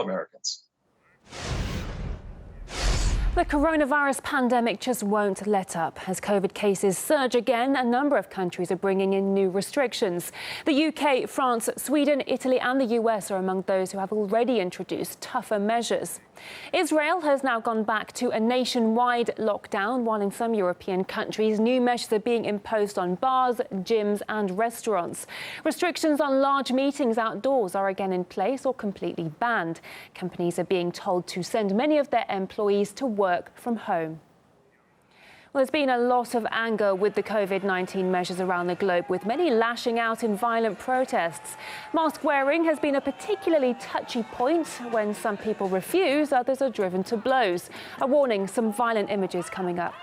Americans. The coronavirus pandemic just won't let up. As COVID cases surge again, a number of countries are bringing in new restrictions. The UK, France, Sweden, Italy and the US are among those who have already introduced tougher measures. Israel has now gone back to a nationwide lockdown, while in some European countries, new measures are being imposed on bars, gyms and restaurants. Restrictions on large meetings outdoors are again in place or completely banned. Companies are being told to send many of their employees to work from home. Well, there's been a lot of anger with the COVID-19 measures around the globe, with many lashing out in violent protests. Mask wearing has been a particularly touchy point. When some people refuse, others are driven to blows. A warning, some violent images coming up.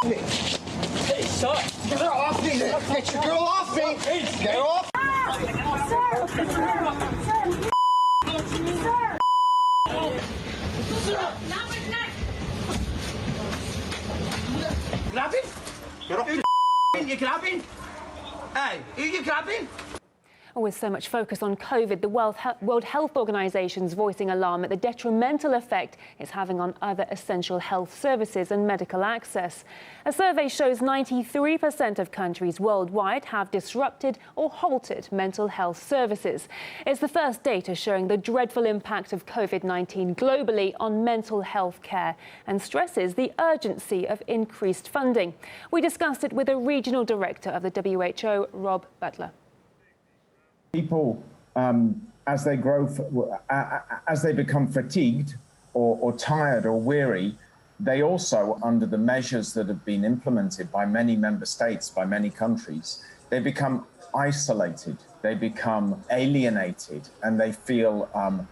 Hey, stop! Get her off me! Get your girl off me! Get her off! Grabbing? Get off you grabbing? Hey, who you grabbing? With so much focus on COVID, the World Health Organization is voicing alarm at the detrimental effect it's having on other essential health services and medical access. A survey shows 93% of countries worldwide have disrupted or halted mental health services. It's the first data showing the dreadful impact of COVID-19 globally on mental health care and stresses the urgency of increased funding. We discussed it with a regional director of the WHO, Rob Butler. People, as they become fatigued or tired or weary, they also, under the measures that have been implemented by many member states, by many countries, they become isolated, they become alienated, and they feel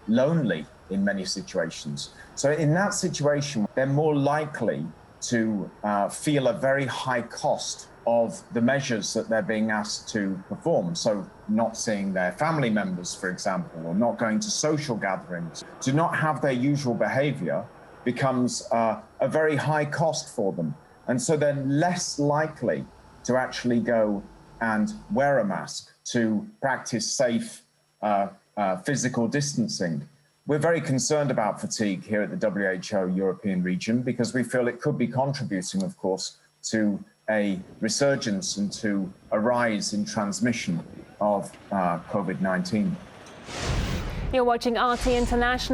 lonely in many situations. So in that situation, they're more likely to feel a very high cost of the measures that they're being asked to perform. So not seeing their family members, for example, or not going to social gatherings, to not have their usual behavior becomes a very high cost for them. And so they're less likely to actually go and wear a mask, to practice safe physical distancing. We're very concerned about fatigue here at the WHO European region because we feel it could be contributing, of course, to a resurgence and to a rise in transmission of COVID-19. You're watching RT International.